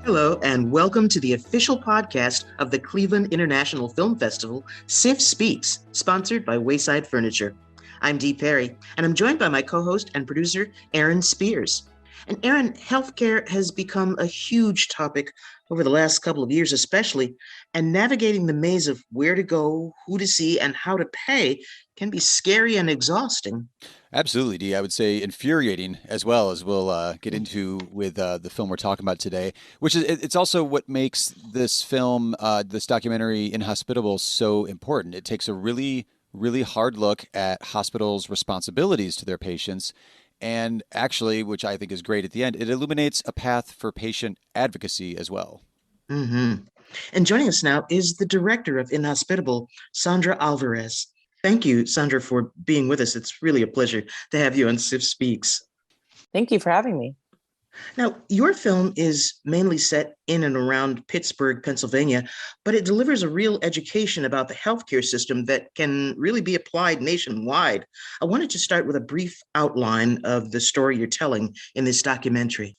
Hello, and welcome to the official podcast of the Cleveland International Film Festival, CIFF Speaks, sponsored by Wayside Furniture. I'm Dee Perry, and I'm joined by my co-host and producer, Aaron Spears. And Aaron, healthcare has become a huge topic over the last couple of years especially, and navigating the maze of where to go, who to see, and how to pay can be scary and exhausting. Absolutely, Dee. I would say infuriating as well, as we'll get into with the film we're talking about today, which is it's also what makes this film, this documentary Inhospitable, so important. It takes a really hard look at hospitals' responsibilities to their patients. And actually, which I think is great at the end, it illuminates a path for patient advocacy as well. hmm And joining us now is the director of Inhospitable, Sandra Alvarez. Thank you, Sandra, for being with us. It's really a pleasure to have you on CIFF Speaks. Thank you for having me. Now, your film is mainly set in and around Pittsburgh, Pennsylvania, but it delivers a real education about the healthcare system that can really be applied nationwide. I wanted to start with a brief outline of the story you're telling in this documentary.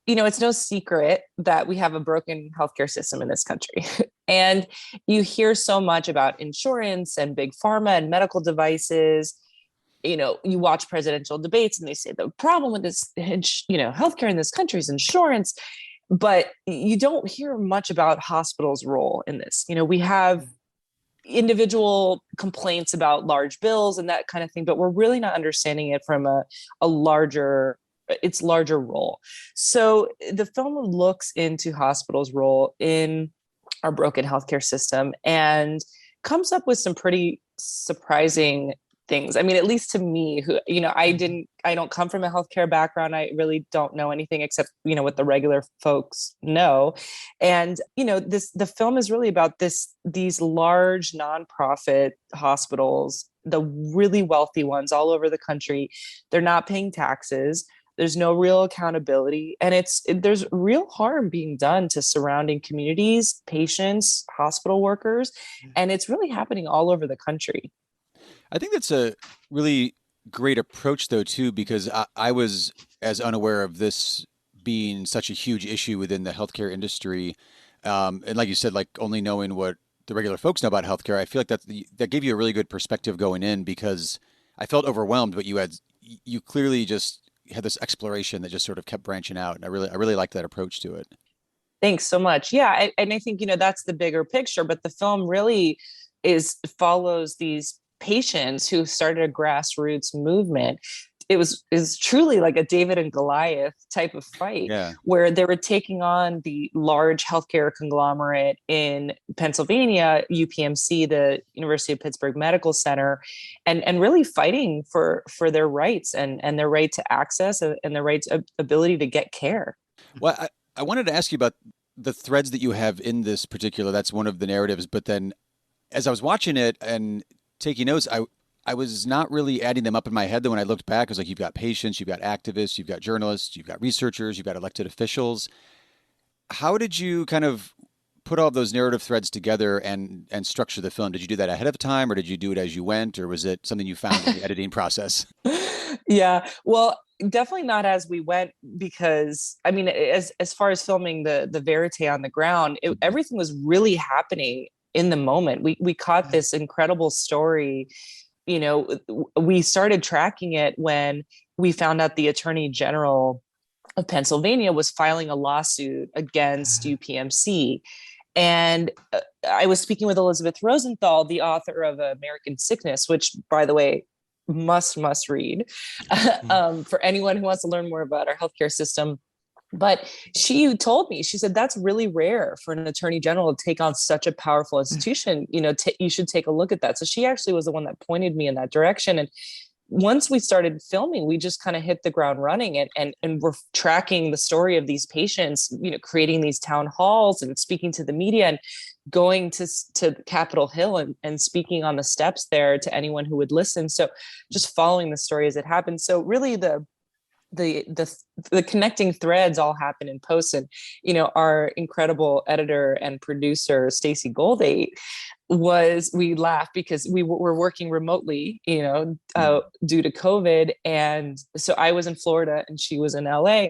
You know, it's no secret that we have a broken healthcare system in this country. And you hear so much about insurance and big pharma and medical devices. You know, you watch presidential debates and they say the problem with this, healthcare in this country is insurance, but you don't hear much about hospitals' role in this. You know, we have individual complaints about large bills and that kind of thing, but we're really not understanding it from its larger role. So the film looks into hospitals' role in our broken healthcare system and comes up with some pretty surprising things. I mean, at least to me, who, I don't come from a healthcare background. I really don't know anything except, what the regular folks know. And, the film is really about these large nonprofit hospitals, the really wealthy ones all over the country. They're not paying taxes. There's no real accountability. And there's real harm being done to surrounding communities, patients, hospital workers. And it's really happening all over the country. I think that's a really great approach, though, too, because I was as unaware of this being such a huge issue within the healthcare industry. And like you said, like only knowing what the regular folks know about healthcare, I feel like that gave you a really good perspective going in, because I felt overwhelmed, but you clearly just had this exploration that just sort of kept branching out. And I really liked that approach to it. Thanks so much. Yeah. And I think, that's the bigger picture, but the film really follows these patients who started a grassroots movement. Is truly like a David and Goliath type of fight, where they were taking on the large healthcare conglomerate in Pennsylvania, UPMC, the University of Pittsburgh Medical Center, and really fighting for their rights and their right to access and their rights ability to get care. Well, I wanted to ask you about the threads that you have in this particular. That's one of the narratives, but then as I was watching it and taking notes, I was not really adding them up in my head. Then when I looked back, I was like, you've got patients, you've got activists, you've got journalists, you've got researchers, you've got elected officials. How did you kind of put all of those narrative threads together and structure the film? Did you do that ahead of time, or did you do it as you went, or was it something you found in the editing process? Yeah, well, definitely not as we went, because I mean, as far as filming the verite on the ground, everything was really happening in the moment. We caught this incredible story. We started tracking it when we found out the Attorney General of Pennsylvania was filing a lawsuit against UPMC. And I was speaking with Elizabeth Rosenthal, the author of American Sickness, which, by the way, must read for anyone who wants to learn more about our healthcare system. But she told me, she said, that's really rare for an attorney general to take on such a powerful institution. You should take a look at that. So she actually was the one that pointed me in that direction. And once we started filming, we just kind of hit the ground running and we're tracking the story of these patients, creating these town halls and speaking to the media and going to Capitol Hill and speaking on the steps there to anyone who would listen. So just following the story as it happened. So really the connecting threads all happen in post. And our incredible editor and producer Stacey Goldate we laughed because we were working remotely due to COVID, and so I was in Florida and she was in LA,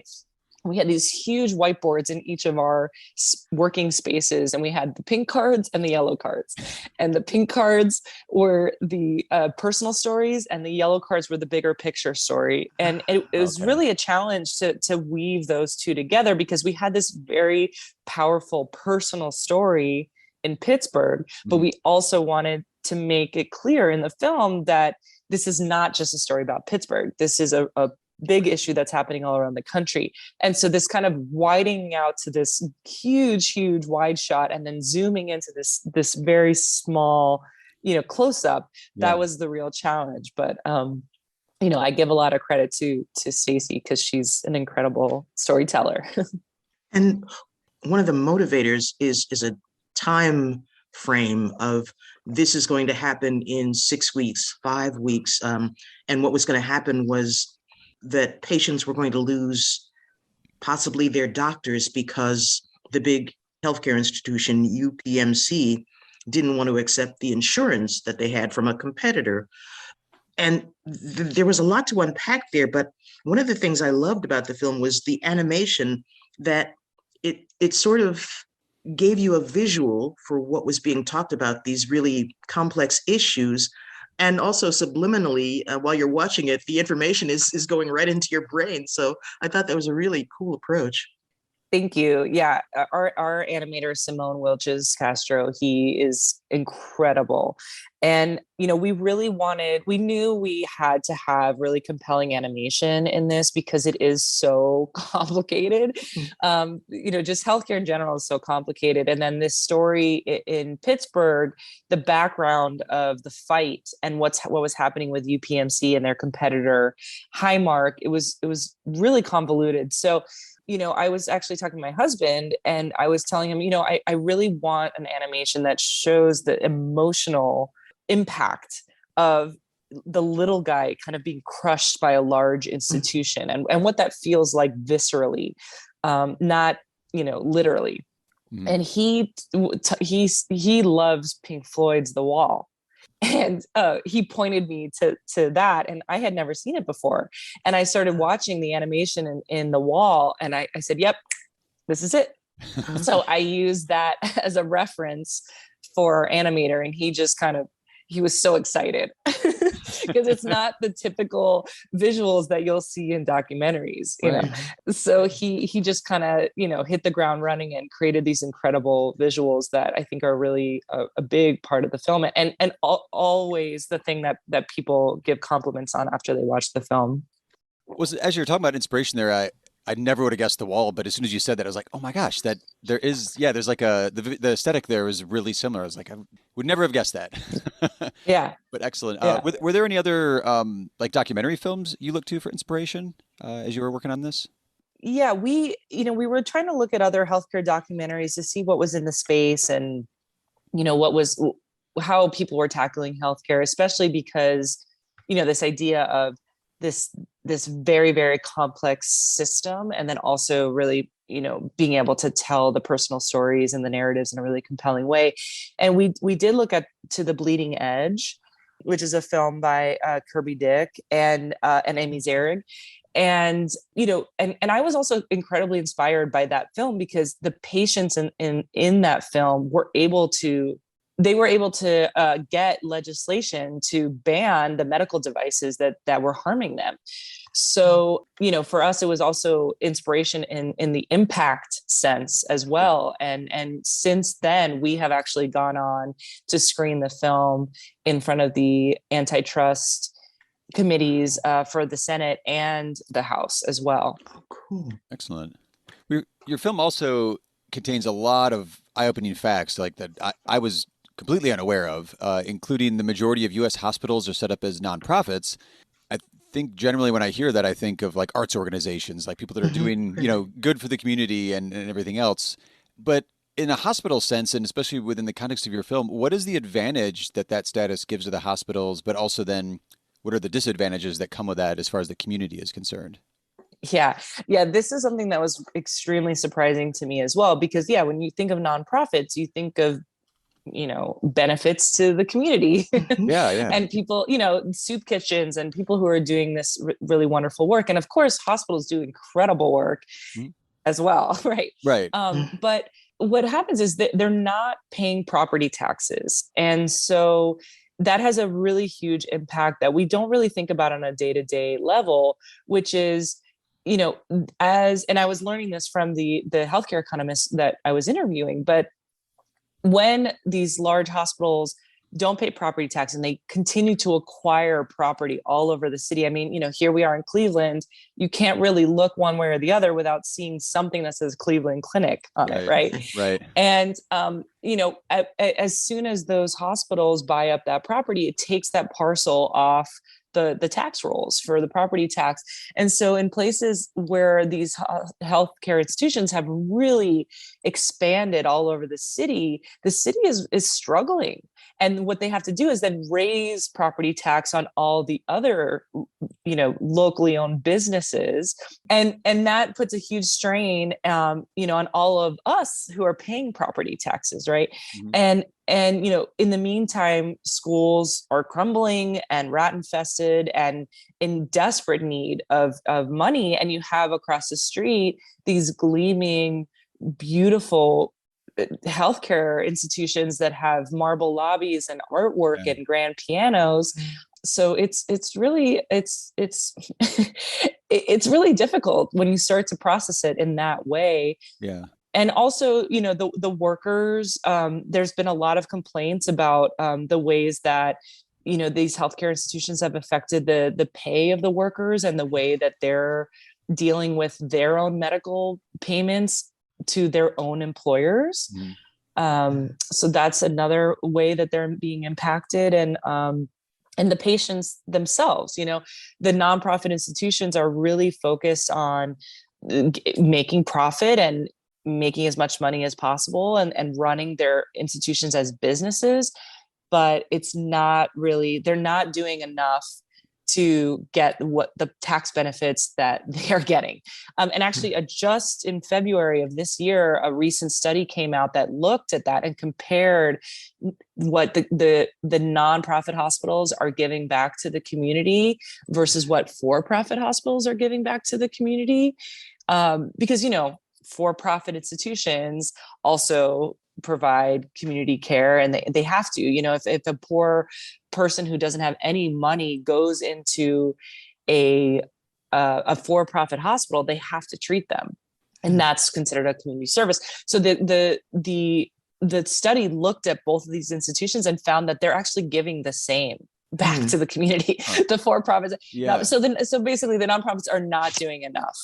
We had these huge whiteboards in each of our working spaces, and we had the pink cards and the yellow cards. And the pink cards were the personal stories, and the yellow cards were the bigger picture story. And it was really a challenge to weave those two together, because we had this very powerful personal story in Pittsburgh, but we also wanted to make it clear in the film that this is not just a story about Pittsburgh. This is a big issue that's happening all around the country. And so this kind of widening out to this huge, huge wide shot, and then zooming into this very small, close up, that was the real challenge. But, I give a lot of credit to Stacey, because she's an incredible storyteller. And one of the motivators is a time frame of, this is going to happen in 6 weeks, 5 weeks. And what was going to happen was that patients were going to lose possibly their doctors, because the big healthcare institution, UPMC, didn't want to accept the insurance that they had from a competitor. And there was a lot to unpack there. But one of the things I loved about the film was the animation, that it sort of gave you a visual for what was being talked about, these really complex issues. And also subliminally, while you're watching it, the information is going right into your brain. So I thought that was a really cool approach. Thank you. Yeah, our animator, Simone Wilches Castro, he is incredible. And, we knew we had to have really compelling animation in this, because it is so complicated. Just healthcare in general is so complicated. And then this story in Pittsburgh, the background of the fight and what was happening with UPMC and their competitor, Highmark, it was really convoluted. So, I was actually talking to my husband, and I was telling him, I really want an animation that shows the emotional impact of the little guy kind of being crushed by a large institution, and what that feels like viscerally, not, literally. And he loves Pink Floyd's The Wall. And he pointed me to that, and I had never seen it before. And I started watching the animation in The Wall, and I said, yep, this is it. So I used that as a reference for our animator, and he was so excited, because it's not the typical visuals that you'll see in documentaries, So he just kind of, hit the ground running and created these incredible visuals that I think are really a big part of the film. And always the thing that people give compliments on after they watch the film. As you're talking about inspiration there, I never would have guessed The Wall, but as soon as you said that, I was like, oh my gosh, that there is, there's like the aesthetic there is really similar. I was like, I would never have guessed that. Yeah. But excellent. Yeah. Were there any other like documentary films you looked to for inspiration as you were working on this? Yeah, we were trying to look at other healthcare documentaries to see what was in the space, and, how people were tackling healthcare, especially because, this idea of this very, very complex system, and then also really, being able to tell the personal stories and the narratives in a really compelling way. And we did look to The Bleeding Edge, which is a film by Kirby Dick and Amy Zierig. And, and I was also incredibly inspired by that film, because the patients in that film were able to get legislation to ban the medical devices that were harming them. So, for us, it was also inspiration in the impact sense as well. And since then, we have actually gone on to screen the film in front of the antitrust committees for the Senate and the House as well. Oh, cool. Excellent. Your film also contains a lot of eye-opening facts like that I was completely unaware of, including the majority of U.S. hospitals are set up as nonprofits. I think generally when I hear that, I think of like arts organizations, like people that are doing, good for the community and everything else. But in a hospital sense, and especially within the context of your film, what is the advantage that status gives to the hospitals, but also then what are the disadvantages that come with that as far as the community is concerned? Yeah. This is something that was extremely surprising to me as well, because when you think of nonprofits, you think of benefits to the community. Yeah, yeah. And people, soup kitchens and people who are doing this really wonderful work. And of course, hospitals do incredible work as well, right? Right. But what happens is that they're not paying property taxes. And so that has a really huge impact that we don't really think about on a day-to-day level, which is, and I was learning this from the healthcare economists that I was interviewing, but when these large hospitals don't pay property tax and they continue to acquire property all over the city. I mean, here we are in Cleveland, you can't really look one way or the other without seeing something that says Cleveland Clinic on it. Right. Right. And, as soon as those hospitals buy up that property, it takes that parcel off the tax rolls for the property tax. And so in places where these healthcare institutions have really expanded all over the city is struggling. And what they have to do is then raise property tax on all the other, locally owned businesses. And that puts a huge strain, on all of us who are paying property taxes. Right. And in the meantime, schools are crumbling and rat infested and in desperate need of money. And you have across the street these gleaming, beautiful healthcare institutions that have marble lobbies and artwork and grand pianos. So it's really it's really difficult when you start to process it in that way. Yeah. And also, the workers, there's been a lot of complaints about the ways that, these healthcare institutions have affected the pay of the workers and the way that they're dealing with their own medical payments to their own employers. So that's another way that they're being impacted. And the patients themselves, the nonprofit institutions are really focused on making profit and making as much money as possible and running their institutions as businesses, but it's not really, they're not doing enough to get what the tax benefits that they are getting. And actually just in February of this year, a recent study came out that looked at that and compared what the nonprofit hospitals are giving back to the community versus what for-profit hospitals are giving back to the community. Because, for-profit institutions also provide community care, and they have to, if a poor person who doesn't have any money goes into a for-profit hospital, they have to treat them, and that's considered a community service. So the study looked at both of these institutions and found that they're actually giving the same back to the community. The for-profits. Yeah. So basically the nonprofits are not doing enough.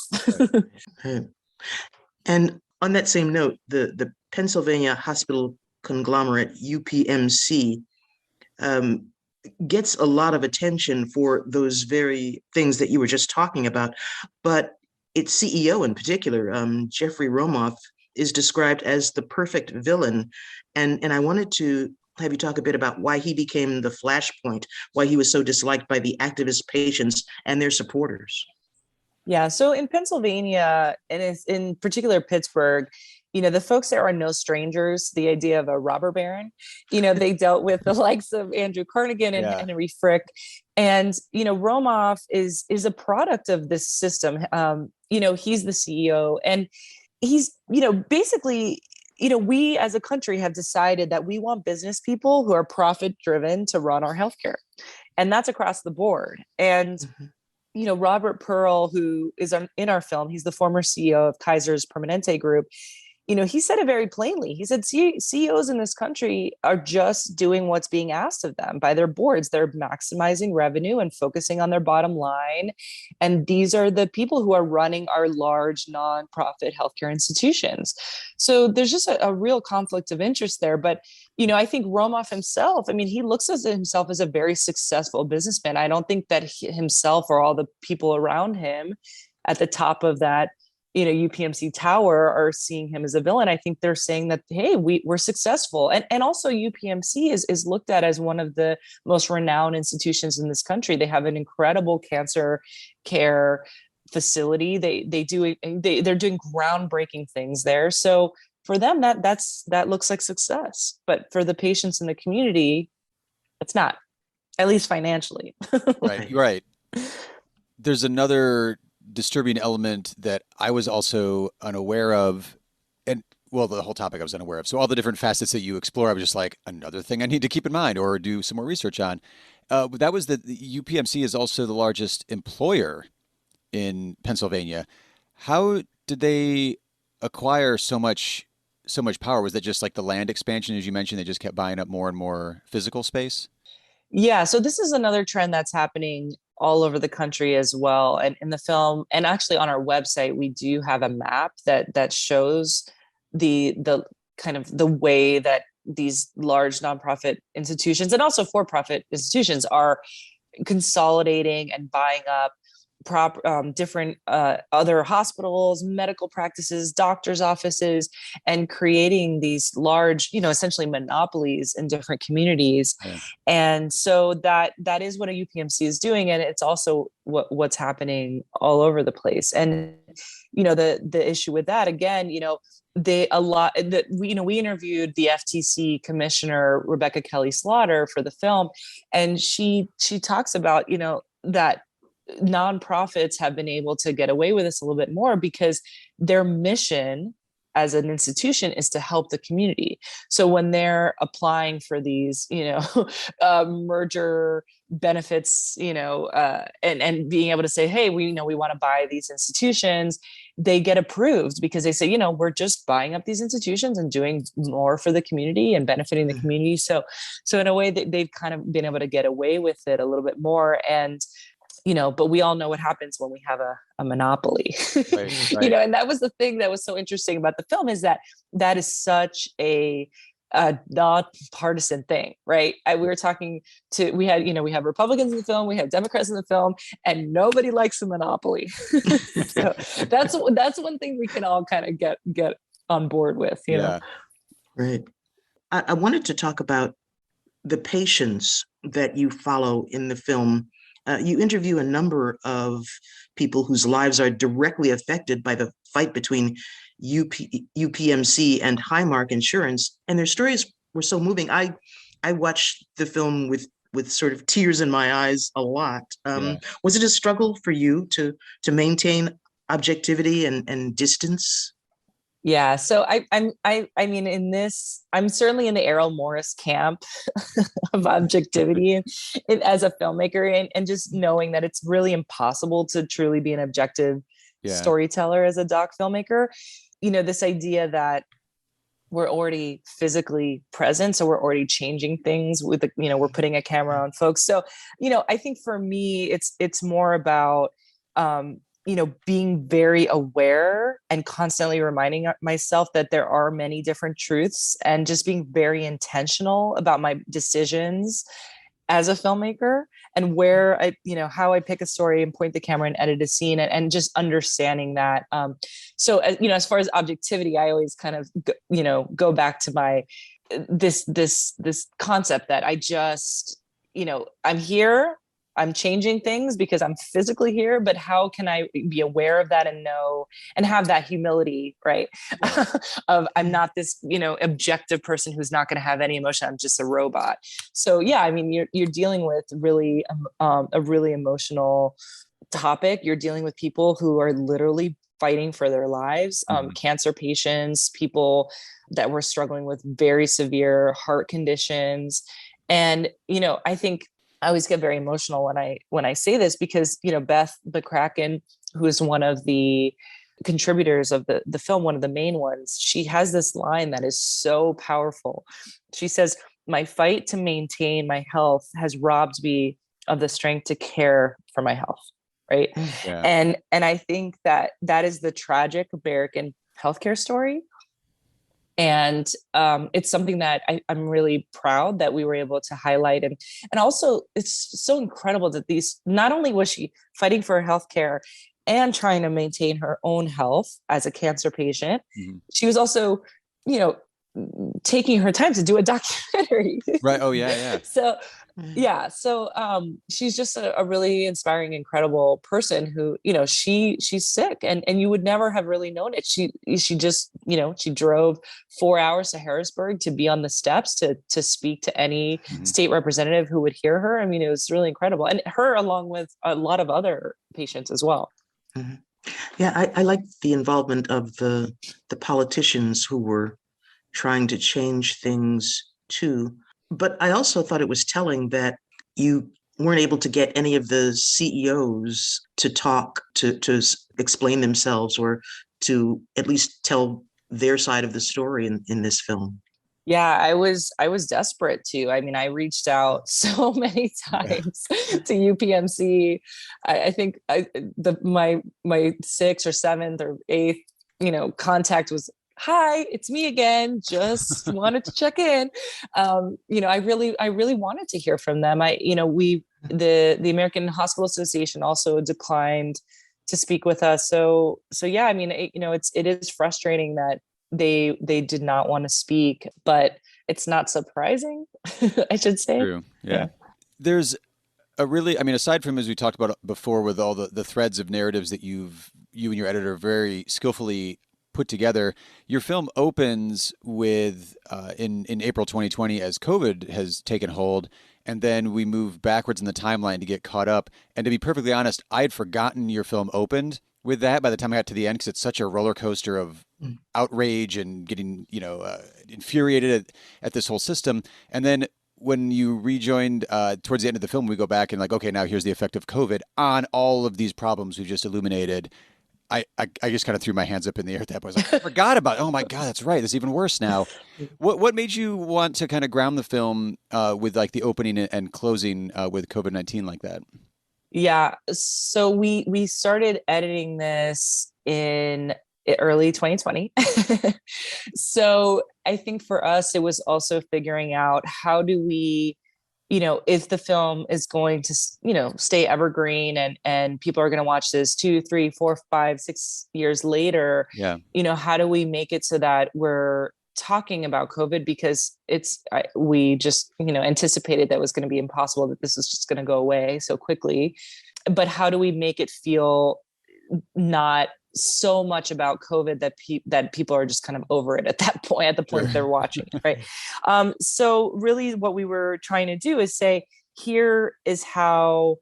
And on that same note, the Pennsylvania Hospital Conglomerate, UPMC, gets a lot of attention for those very things that you were just talking about. But its CEO in particular, Jeffrey Romoff, is described as the perfect villain. And I wanted to have you talk a bit about why he became the flashpoint, why he was so disliked by the activist patients and their supporters. Yeah. So in Pennsylvania, and it's in particular Pittsburgh, the folks there are no strangers to the idea of a robber baron. They dealt with the likes of Andrew Carnegie and Henry Frick. And, Romoff is a product of this system. He's the CEO, and he's, basically, we as a country have decided that we want business people who are profit driven to run our healthcare. And that's across the board. And Robert Pearl, who is in our film, he's the former CEO of Kaiser's Permanente Group. He said it very plainly. He said CEOs in this country are just doing what's being asked of them by their boards. They're maximizing revenue and focusing on their bottom line. And these are the people who are running our large nonprofit healthcare institutions. So there's just a real conflict of interest there. But, I think Romoff himself, he looks at himself as a very successful businessman. I don't think that himself or all the people around him at the top of that UPMC tower are seeing him as a villain. I think they're saying that, hey, we're successful. And also UPMC is looked at as one of the most renowned institutions in this country. They have an incredible cancer care facility. They're doing groundbreaking things there. So for them, that looks like success. But for the patients in the community, it's not, at least financially. Right. There's another disturbing element that I was also unaware of. And well, the whole topic I was unaware of. So all the different facets that you explore, I was just like, another thing I need to keep in mind or do some more research on. That was that the UPMC is also the largest employer in Pennsylvania. How did they acquire so much power? Was that just like the land expansion, as you mentioned? They just kept buying up more and more physical space? Yeah, so this is another trend that's happening all over the country as well. And in the film, and actually on our website, we do have a map that shows the kind of the way that these large nonprofit institutions and also for-profit institutions are consolidating and buying up different other hospitals, medical practices, doctors' offices, and creating these large, essentially monopolies in different communities. Yeah. And so that is what a UPMC is doing, and it's also what's happening all over the place. And the issue with that, again, we interviewed the FTC commissioner Rebecca Kelly Slaughter for the film, and she talks about that nonprofits have been able to get away with this a little bit more because their mission as an institution is to help the community. So when they're applying for these, merger benefits, and being able to say, hey, we want to buy these institutions, they get approved because they say, we're just buying up these institutions and doing more for the community and benefiting the community. So in a way that they've kind of been able to get away with it a little bit more. And but we all know what happens when we have a monopoly, Right. And that was the thing that was so interesting about the film, is that is such a non-partisan thing, right? We have Republicans in the film, we have Democrats in the film, and nobody likes a monopoly. So that's one thing we can all kind of get on board with, you know? Right. I wanted to talk about the patients that you follow in the film. You interview a number of people whose lives are directly affected by the fight between UPMC and Highmark Insurance, and their stories were so moving. I watched the film with sort of tears in my eyes a lot. Was it a struggle for you to maintain objectivity and distance? Yeah. So I mean, in this, I'm certainly in the Errol Morris camp of objectivity and as a filmmaker, and just knowing that it's really impossible to truly be an objective storyteller as a doc filmmaker. This idea that we're already physically present, so we're already changing things with we're putting a camera on folks. So, I think for me, it's more about, being very aware and constantly reminding myself that there are many different truths, and just being very intentional about my decisions as a filmmaker, and where how I pick a story and point the camera and edit a scene, and just understanding that. So, as far as objectivity, I always kind of, go back to my, this concept that I just, I'm here, I'm changing things because I'm physically here, but how can I be aware of that and know and have that humility, right? Of I'm not this, objective person who's not going to have any emotion. I'm just a robot. So yeah, I mean, you're dealing with really a really emotional topic. You're dealing with people who are literally fighting for their lives, cancer patients, people that were struggling with very severe heart conditions. And, I think I always get very emotional when I say this, because, Beth McCracken, who is one of the contributors of the film, one of the main ones, she has this line that is so powerful. She says, "My fight to maintain my health has robbed me of the strength to care for my health." Right. Yeah. And I think that is the tragic American healthcare story. And it's something that I'm really proud that we were able to highlight. And also, it's so incredible that not only was she fighting for her healthcare and trying to maintain her own health as a cancer patient, she was also, taking her time to do a documentary. Right. Oh yeah. Yeah. So yeah. So she's just a really inspiring, incredible person who, she's sick and you would never have really known it. She just, she drove 4 hours to Harrisburg to be on the steps to speak to any state representative who would hear her. I mean, it was really incredible. And her, along with a lot of other patients as well. Mm-hmm. Yeah, I like the involvement of the politicians who were trying to change things too. But I also thought it was telling that you weren't able to get any of the CEOs to talk, to explain themselves, or to at least tell their side of the story in this film. Yeah, I was desperate to. I mean, I reached out so many times to UPMC. I think my sixth or seventh or eighth, contact was, "Hi, it's me again. Just wanted to check in." I really wanted to hear from them. The American Hospital Association also declined to speak with us. So yeah, I mean, it is frustrating that they did not want to speak, but it's not surprising, I should say. True. Yeah. There's aside from, as we talked about before, with all the threads of narratives that you and your editor very skillfully put together, your film opens with in April 2020 as COVID has taken hold, and then we move backwards in the timeline to get caught up. And to be perfectly honest, I had forgotten your film opened with that by the time I got to the end, because it's such a roller coaster of outrage and getting infuriated at this whole system. And then when you rejoined towards the end of the film, we go back and okay, now here's the effect of COVID on all of these problems we've just illuminated. I just kind of threw my hands up in the air at that point. I was like, I forgot about it. Oh my God, that's right. It's even worse now. What made you want to kind of ground the film with the opening and closing with COVID-19 like that? Yeah. So we started editing this in early 2020. So I think for us, it was also figuring out, how do we, if the film is going to, stay evergreen and people are going to watch this 2, 3, 4, 5, 6 years later, how do we make it so that we're talking about COVID? Because we just, anticipated that it was going to be impossible, that this is just going to go away so quickly. But how do we make it feel not so much about COVID that people are just kind of over it at that point, at the point they're watching it, right? So really what we were trying to do is say, here is how,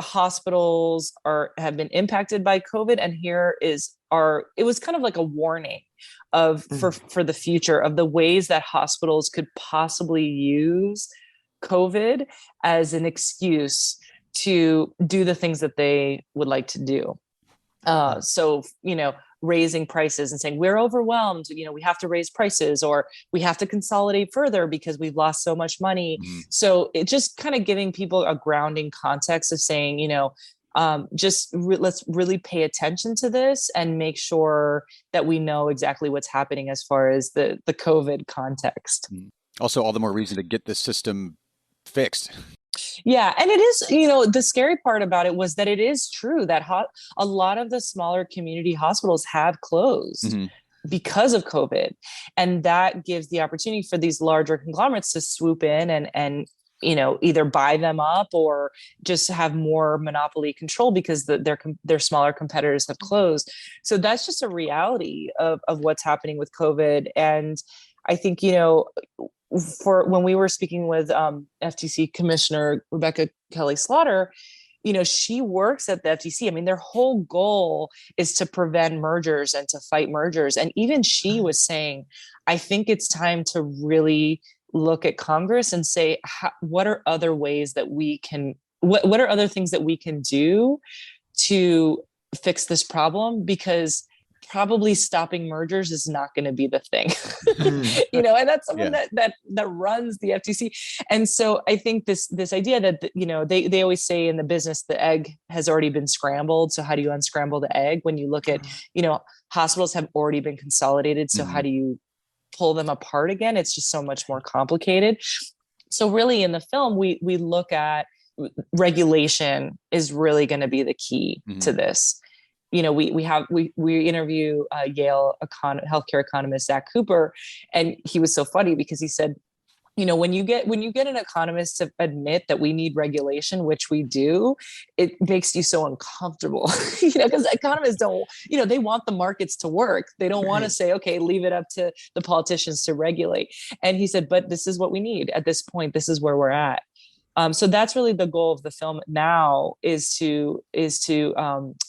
hospitals have been impacted by COVID. And here is it was kind of like a warning for the future of the ways that hospitals could possibly use COVID as an excuse to do the things that they would like to do. So, raising prices and saying, we're overwhelmed, we have to raise prices, or we have to consolidate further because we've lost so much money. So it just kind of giving people a grounding context of saying, let's really pay attention to this and make sure that we know exactly what's happening as far as the COVID context. Also, all the more reason to get this system fixed. Yeah. And it is, the scary part about it was that it is true that a lot of the smaller community hospitals have closed because of COVID. And that gives the opportunity for these larger conglomerates to swoop in and either buy them up or just have more monopoly control because their smaller competitors have closed. So that's just a reality of what's happening with COVID. And I think, for when we were speaking with FTC Commissioner Rebecca Kelly Slaughter, she works at the FTC. I mean, their whole goal is to prevent mergers and to fight mergers. And even she was saying, I think it's time to really look at Congress and say, what are other ways that we can, what are other things that we can do to fix this problem? Because probably stopping mergers is not going to be the thing, and that's someone that runs the FTC. And so I think this idea that, they always say in the business, the egg has already been scrambled. So how do you unscramble the egg? When you look at, hospitals have already been consolidated. So how do you pull them apart again? It's just so much more complicated. So really in the film, we look at regulation is really going to be the key to this. we interview Yale healthcare economist Zach Cooper, and he was so funny because he said, when you get an economist to admit that we need regulation, which we do, it makes you so uncomfortable, because economists don't, they want the markets to work. They don't want to say, okay, leave it up to the politicians to regulate. And he said, but this is what we need at this point. This is where we're at. So that's really the goal of the film now, is to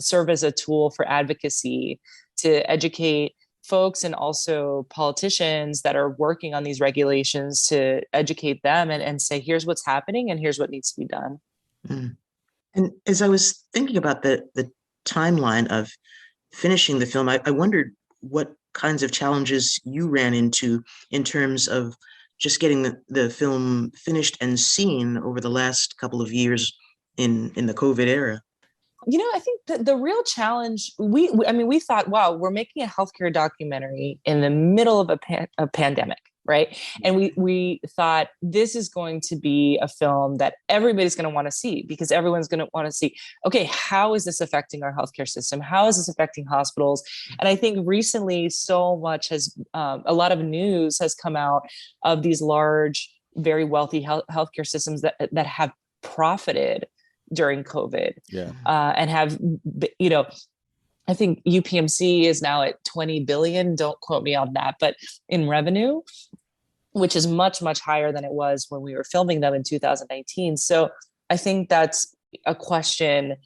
serve as a tool for advocacy, to educate folks and also politicians that are working on these regulations, to educate them and say, here's what's happening and here's what needs to be done. Mm. And as I was thinking about the timeline of finishing the film, I wondered what kinds of challenges you ran into in terms of just getting the film finished and seen over the last couple of years in the COVID era. I think that the real challenge, we thought, wow, we're making a healthcare documentary in the middle of a pandemic, right? And we thought this is going to be a film that everybody's going to want to see, because everyone's going to want to see, okay, how is this affecting our healthcare system? How is this affecting hospitals? And I think recently so much a lot of news has come out of these large, very wealthy healthcare systems that have profited during COVID, and have, I think UPMC is now at 20 billion. Don't quote me on that, but in revenue, which is much, much higher than it was when we were filming them in 2019. So I think that's a question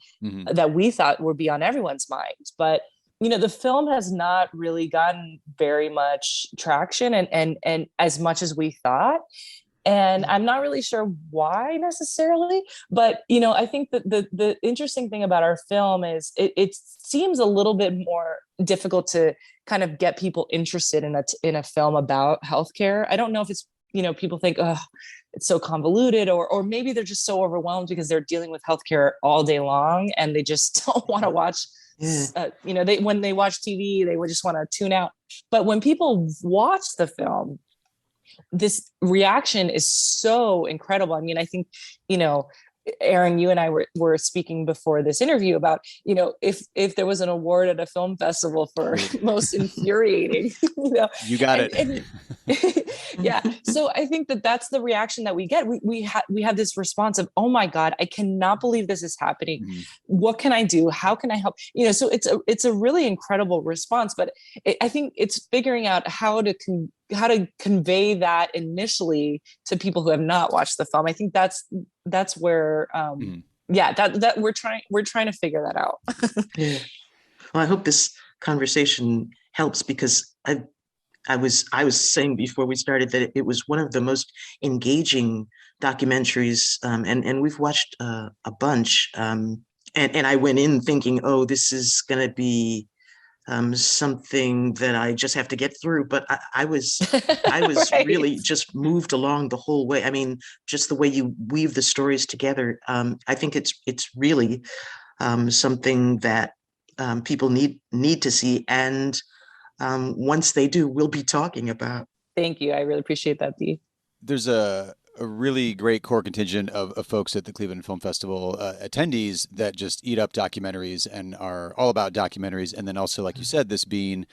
that we thought would be on everyone's minds. But, the film has not really gotten very much traction and as much as we thought. And I'm not really sure why necessarily, but, I think that the interesting thing about our film is it seems a little bit more difficult to kind of get people interested in a film about healthcare. I don't know if it's, people think, oh, it's so convoluted, or maybe they're just so overwhelmed because they're dealing with healthcare all day long and they just don't want to watch, when they watch TV, they would just want to tune out. But when people watch the film, this reaction is so incredible. I mean, I think, Aaron, you and I were speaking before this interview about, if there was an award at a film festival for most infuriating, you got it. Yeah. So I think that's the reaction that we get. We have this response of, oh my God, I cannot believe this is happening. Mm-hmm. What can I do? How can I help? So it's a really incredible response, but I think it's figuring out how to convey that initially to people who have not watched the film. I think that's where that we're trying to figure that out. Yeah. Well, I hope this conversation helps, because I was saying before we started that it was one of the most engaging documentaries, and we've watched a bunch, and I went in thinking, oh, this is going to be something that I just have to get through. But I was right. Really just moved along the whole way. I mean, just the way you weave the stories together. I think it's really something that people need to see, and once they do, we'll be talking about. Thank you. I really appreciate that, Dee. There's a really great core contingent of folks at the Cleveland Film Festival, attendees, that just eat up documentaries and are all about documentaries. And then also, like you said, this being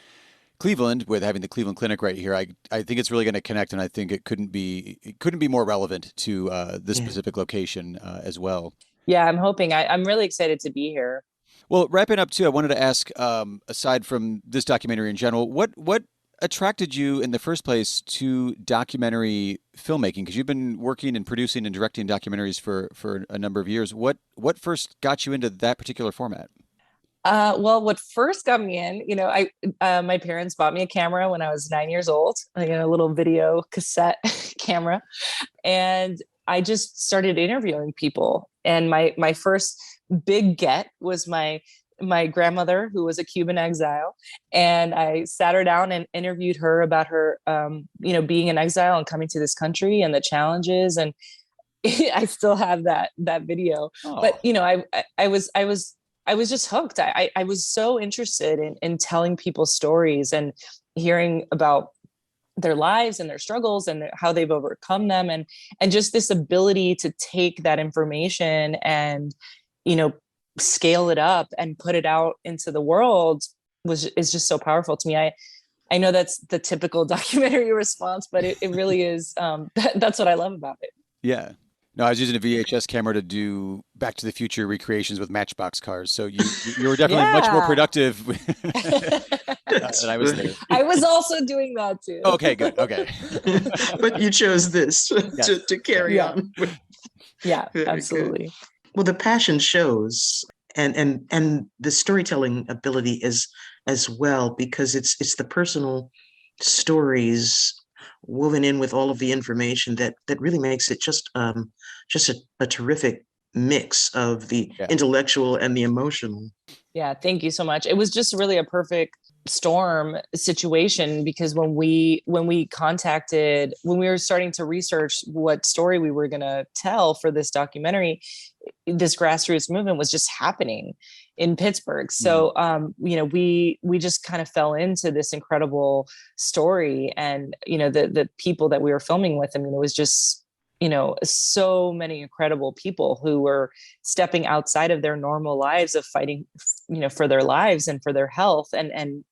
Cleveland, with having the Cleveland Clinic right here, I think it's really going to connect, and I think it couldn't be more relevant to this specific location as well. Yeah, I'm hoping. I'm really excited to be here. Well, wrapping up too, I wanted to ask, aside from this documentary in general, what attracted you in the first place to documentary filmmaking? Because you've been working and producing and directing documentaries for a number of years. What first got you into that particular format? Well, what first got me in, my parents bought me a camera when I was 9 years old, a little video cassette camera, and I just started interviewing people. And my first big get was my grandmother, who was a Cuban exile. And I sat her down and interviewed her about her, being in exile and coming to this country and the challenges. And I still have that video. Oh. But, I was just hooked. I was so interested in telling people stories and hearing about their lives and their struggles and how they've overcome them. And just this ability to take that information and, scale it up and put it out into the world is just so powerful to me. I know that's the typical documentary response, but it really is. That's what I love about it. Yeah. No, I was using a VHS camera to do Back to the Future recreations with Matchbox cars. So you were definitely much more productive than I was there. I was also doing that too. Okay, good. Okay. But you chose this to carry on. Yeah, absolutely. Good. Well, the passion shows, and the storytelling ability is as well, because it's the personal stories woven in with all of the information that really makes it just a terrific mix of the intellectual and the emotional. Yeah, thank you so much. It was just really a perfect storm situation, because when we were starting to research what story we were going to tell for this documentary, this grassroots movement was just happening in Pittsburgh. So, we just kind of fell into this incredible story, and, the people that we were filming with, I mean, it was just, so many incredible people who were stepping outside of their normal lives of fighting, for their lives and for their health, and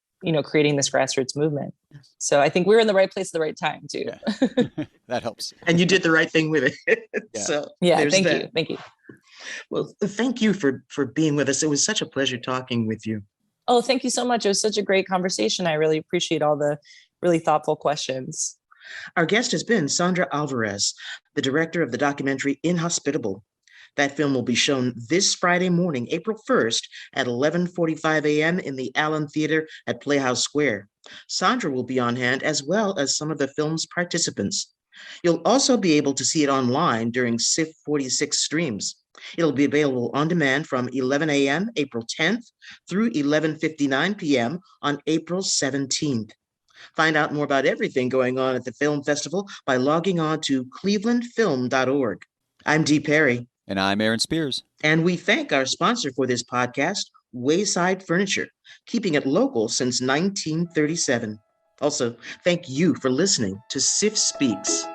creating this grassroots movement. So I think we're in the right place at the right time too. Yeah. That helps. And you did the right thing with it. Yeah. So thank you. Well, thank you for being with us. It was such a pleasure talking with you. Oh, thank you so much. It was such a great conversation. I really appreciate all the really thoughtful questions. Our guest has been Sandra Alvarez, the director of the documentary Inhospitable. That film will be shown this Friday morning, April 1st at 11:45 a.m. in the Allen Theater at Playhouse Square. Sandra will be on hand, as well as some of the film's participants. You'll also be able to see it online during CIFF 46 streams. It'll be available on demand from 11 a.m. April 10th through 11:59 p.m. on April 17th. Find out more about everything going on at the film festival by logging on to clevelandfilm.org. I'm Dee Perry. And I'm Aaron Spears. And we thank our sponsor for this podcast, Wayside Furniture, keeping it local since 1937. Also, thank you for listening to CIFF Speaks.